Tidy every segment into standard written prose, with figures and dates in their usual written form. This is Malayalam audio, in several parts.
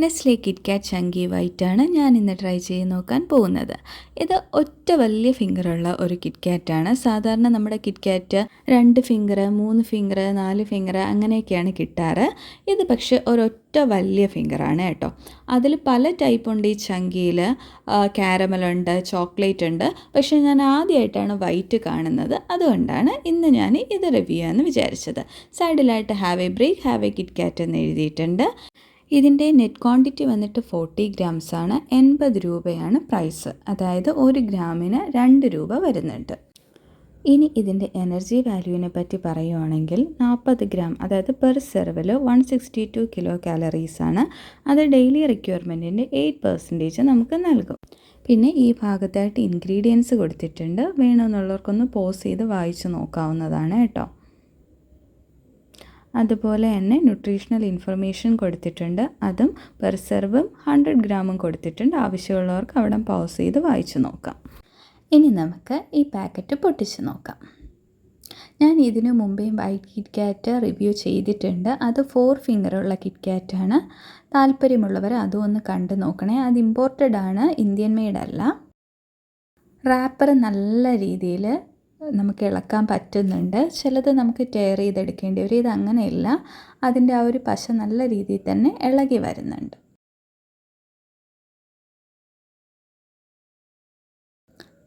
നെസ്ലെ കിറ്റ്കാറ്റ് ചങ്കി വൈറ്റാണ് ഞാൻ ഇന്ന് ട്രൈ ചെയ്ത് നോക്കാൻ പോകുന്നത്. ഇത് ഒറ്റ വലിയ ഫിംഗറുള്ള ഒരു കിറ്റ്കാറ്റാണ്. സാധാരണ നമ്മുടെ കിറ്റ്കാറ്റ് 2 ഫിംഗർ, 3 ഫിംഗർ, 4 ഫിംഗർ അങ്ങനെയൊക്കെയാണ് കിട്ടാറ്. ഇത് പക്ഷേ ഒരൊറ്റ വലിയ ഫിംഗറാണ് കേട്ടോ. അതിൽ പല ടൈപ്പ് ഉണ്ട്. ഈ ചങ്കിയിൽ കാരമലുണ്ട്, ചോക്ലേറ്റ് ഉണ്ട്. പക്ഷേ ഞാൻ ആദ്യമായിട്ടാണ് വൈറ്റ് കാണുന്നത്. അതുകൊണ്ടാണ് ഇന്ന് ഞാൻ ഇത് റിവ്യൂ ചെയ്യാമെന്ന് വിചാരിച്ചത്. സൈഡിലായിട്ട് have a break, have a KitKat എന്ന് എഴുതിയിട്ടുണ്ട്. ഇതിൻ്റെ നെറ്റ് ക്വാണ്ടിറ്റി വന്നിട്ട് 40 ഗ്രാംസ് ആണ്. 80 രൂപയാണ് പ്രൈസ്. അതായത് 1 ഗ്രാമിന് 2 രൂപ വരുന്നുണ്ട്. ഇനി ഇതിൻ്റെ എനർജി വാല്യൂവിനെ പറ്റി പറയുവാണെങ്കിൽ 40 ഗ്രാം, അതായത് പെർ സെർവിൽ 162 കിലോ കാലറീസാണ്. അത് ഡെയിലി റിക്വയർമെൻറ്റിൻ്റെ 8% നമുക്ക് നൽകും. പിന്നെ ഈ ഭാഗത്തായിട്ട് ഇൻഗ്രീഡിയൻസ് കൊടുത്തിട്ടുണ്ട്. വേണമെന്നുള്ളവർക്കൊന്ന് പോസ് ചെയ്ത് വായിച്ച് നോക്കാവുന്നതാണ് കേട്ടോ. അതുപോലെ തന്നെ ന്യൂട്രീഷണൽ ഇൻഫർമേഷൻ കൊടുത്തിട്ടുണ്ട്. അതും പെർ സെർവും 100 ഗ്രാമും കൊടുത്തിട്ടുണ്ട്. ആവശ്യമുള്ളവർക്ക് അവിടെ പൗസ് ചെയ്ത് വായിച്ചു നോക്കാം. ഇനി നമുക്ക് ഈ പാക്കറ്റ് പൊട്ടിച്ച് നോക്കാം. ഞാൻ ഇതിനു മുമ്പേ വൈറ്റ് കിറ്റ്കാറ്റ് റിവ്യൂ ചെയ്തിട്ടുണ്ട്. അത് 4 ഫിംഗറുള്ള കിറ്റ്കാറ്റാണ്. താല്പര്യമുള്ളവർ അതും ഒന്ന് കണ്ടു നോക്കണേ. അത് ഇമ്പോർട്ടഡ് ആണ്, ഇന്ത്യൻ മെയ്ഡ് അല്ല. റാപ്പർ നല്ല രീതിയിൽ നമുക്ക് ഇളക്കാൻ പറ്റുന്നുണ്ട്. ചിലത് നമുക്ക് ടയർ ചെയ്തെടുക്കേണ്ടി വരും. ഇത് അങ്ങനെയല്ല, അതിൻ്റെ ആ ഒരു പശ നല്ല രീതിയിൽ തന്നെ ഇളകി വരുന്നുണ്ട്.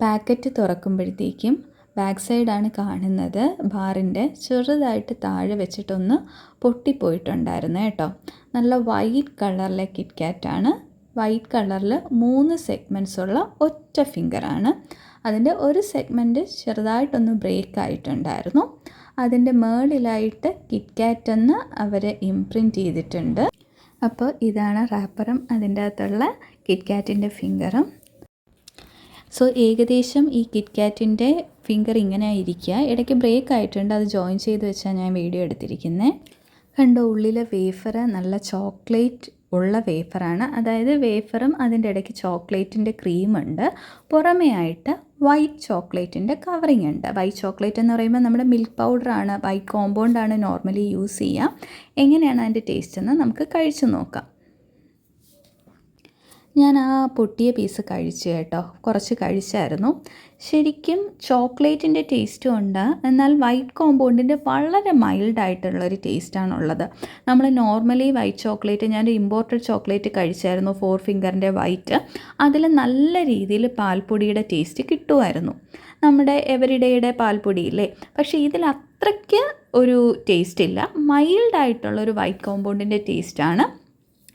പാക്കറ്റ് തുറക്കുമ്പോഴത്തേക്കും ബാക്ക് സൈഡാണ് കാണുന്നത്. ബാറിൻ്റെ ചെറുതായിട്ട് താഴെ വെച്ചിട്ടൊന്ന് പൊട്ടിപ്പോയിട്ടുണ്ടായിരുന്നു കേട്ടോ. നല്ല വൈറ്റ് കളറിലെ കിറ്റ്കാറ്റാണ്. വൈറ്റ് കളറിൽ 3 സെഗ്മെൻറ്റ്സ് ഉള്ള ഒറ്റ ഫിംഗറാണ്. അതിൻ്റെ ഒരു സെഗ്മെൻറ്റ് ചെറുതായിട്ടൊന്ന് ബ്രേക്ക് ആയിട്ടുണ്ടായിരുന്നു. അതിൻ്റെ മേളിലായിട്ട് കിറ്റ്കാറ്റ് എന്ന് അവർ ഇംപ്രിൻറ്റ് ചെയ്തിട്ടുണ്ട്. അപ്പോൾ ഇതാണ് റാപ്പറും അതിൻ്റെ അകത്തുള്ള കിറ്റ്കാറ്റിൻ്റെ ഫിംഗറും. സോ ഏകദേശം ഈ കിറ്റ്കാറ്റിൻ്റെ ഫിംഗർ ഇങ്ങനെ ഇരിക്കുക. ഇടയ്ക്ക് ബ്രേക്ക് ആയിട്ടുണ്ട്. അത് ജോയിൻ ചെയ്ത് വെച്ചാൽ ഞാൻ വീഡിയോ എടുത്തിരിക്കുന്നത്. കണ്ടോ, ഉള്ളിലെ വേഫർ നല്ല ചോക്ലേറ്റ് ഉള്ള വേഫറാണ്. അതായത് വേഫറും അതിൻ്റെ ഇടയ്ക്ക് ചോക്ലേറ്റിൻ്റെ ക്രീമുണ്ട്. പുറമേ ആയിട്ട് വൈറ്റ് ചോക്ലേറ്റിൻ്റെ കവറിങ് ഉണ്ട്. വൈറ്റ് ചോക്ലേറ്റ് എന്ന് പറയുമ്പോൾ നമ്മുടെ മിൽക്ക് പൗഡറാണ്, വൈറ്റ് കോമ്പൗണ്ടാണ് നോർമലി യൂസ് ചെയ്യുക. എങ്ങനെയാണ് അതിൻ്റെ ടേസ്റ്റ് എന്ന് നമുക്ക് കഴിച്ചു നോക്കാം. ഞാൻ ആ പൊട്ടിയ പീസ് കഴിച്ചു കേട്ടോ. കുറച്ച് കഴിച്ചായിരുന്നു. ശരിക്കും ചോക്ലേറ്റിൻ്റെ ടേസ്റ്റും ഉണ്ട്, എന്നാൽ വൈറ്റ് കോമ്പൗണ്ടിൻ്റെ വളരെ മൈൽഡായിട്ടുള്ളൊരു ടേസ്റ്റാണുള്ളത്. നമ്മൾ നോർമലി വൈറ്റ് ചോക്ലേറ്റ്, ഞാനൊരു ഇമ്പോർട്ടഡ് ചോക്ലേറ്റ് കഴിച്ചായിരുന്നു, 4 ഫിംഗറിൻ്റെ വൈറ്റ്. അതിൽ നല്ല രീതിയിൽ പാൽപ്പൊടിയുടെ ടേസ്റ്റ് കിട്ടുമായിരുന്നു, നമ്മുടെ എവരിഡേയുടെ പാൽപ്പൊടിയില്ലേ. പക്ഷേ ഇതിൽ അത്രയ്ക്ക് ഒരു ടേസ്റ്റ് ഇല്ല. മൈൽഡായിട്ടുള്ളൊരു വൈറ്റ് കോമ്പൗണ്ടിൻ്റെ ടേസ്റ്റാണ്.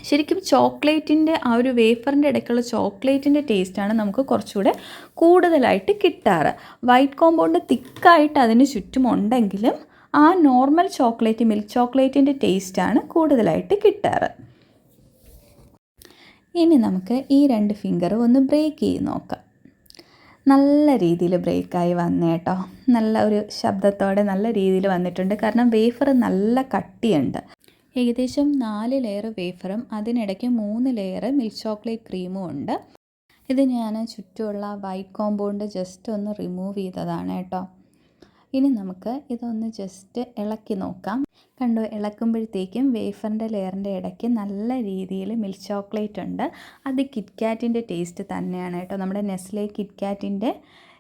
ശരിക്കും ചോക്ലേറ്റിൻ്റെ ആ ഒരു വേഫറിൻ്റെ ഇടയ്ക്കുള്ള ചോക്ലേറ്റിൻ്റെ ടേസ്റ്റാണ് നമുക്ക് കുറച്ചുകൂടെ കൂടുതലായിട്ട് കിട്ടാറ്. വൈറ്റ് കോമ്പൗണ്ട് തിക്കായിട്ട് അതിന് ചുറ്റുമുണ്ടെങ്കിലും ആ നോർമൽ ചോക്ലേറ്റ്, മിൽക്ക് ചോക്ലേറ്റിൻ്റെ ടേസ്റ്റാണ് കൂടുതലായിട്ട് കിട്ടാറ്. ഇനി നമുക്ക് ഈ 2 ഫിംഗറും ഒന്ന് ബ്രേക്ക് ചെയ്ത് നോക്കാം. നല്ല രീതിയിൽ ബ്രേക്കായി വന്നേട്ടോ. നല്ല ഒരു ശബ്ദത്തോടെ നല്ല രീതിയിൽ വന്നിട്ടുണ്ട്. കാരണം വേഫർ നല്ല കട്ടിയുണ്ട്. ഏകദേശം 4 ലെയർ വേഫറും അതിനിടയ്ക്ക് 3 ലെയർ മിൽക്ക് ചോക്ലേറ്റ് ക്രീമും ഉണ്ട്. ഇത് ഞാൻ ചുറ്റുമുള്ള വൈറ്റ് കോമ്പൗണ്ട് ജസ്റ്റ് ഒന്ന് റിമൂവ് ചെയ്തതാണ് കേട്ടോ. ഇനി നമുക്ക് ഇതൊന്ന് ജസ്റ്റ് ഇളക്കി നോക്കാം. കണ്ടോ, ഇളക്കുമ്പോഴത്തേക്കും വേഫറിൻ്റെ ലെയറിൻ്റെ ഇടയ്ക്ക് നല്ല രീതിയിൽ മിൽക്ക് ചോക്ലേറ്റ് ഉണ്ട്. അത് കിറ്റ്കാറ്റിൻ്റെ ടേസ്റ്റ് തന്നെയാണ് കേട്ടോ. നമ്മുടെ നെസ്ലെ കിറ്റ്കാറ്റിൻ്റെ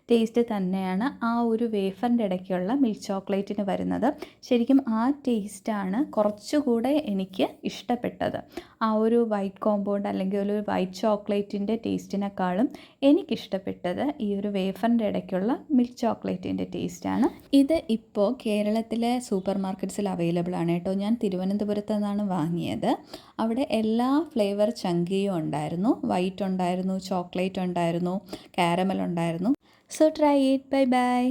ടേസ്റ്റ് തന്നെയാണ് ആ ഒരു വേഫറിൻ്റെ ഇടയ്ക്കുള്ള മിൽക്ക് ചോക്ലേറ്റിന് വരുന്നത്. ശരിക്കും ആ ടേസ്റ്റാണ് കുറച്ചുകൂടെ എനിക്ക് ഇഷ്ടപ്പെട്ടത്. ആ ഒരു വൈറ്റ് കോമ്പൗണ്ട് അല്ലെങ്കിൽ ഒരു വൈറ്റ് ചോക്ലേറ്റിൻ്റെ ടേസ്റ്റിനേക്കാളും എനിക്കിഷ്ടപ്പെട്ടത് ഈ ഒരു വേഫറിൻ്റെ ഇടയ്ക്കുള്ള മിൽക്ക് ചോക്ലേറ്റിൻ്റെ ടേസ്റ്റാണ്. ഇത് ഇപ്പോൾ കേരളത്തിലെ സൂപ്പർ മാർക്കറ്റ്സിൽ അവൈലബിൾ ആണ് കേട്ടോ. ഞാൻ തിരുവനന്തപുരത്ത് നിന്നാണ് വാങ്ങിയത്. അവിടെ എല്ലാ ഫ്ലേവർ ചങ്കിയും ഉണ്ടായിരുന്നു. വൈറ്റ് ഉണ്ടായിരുന്നു, ചോക്ലേറ്റ് ഉണ്ടായിരുന്നു, കാരമൽ ഉണ്ടായിരുന്നു. So try it. Bye bye.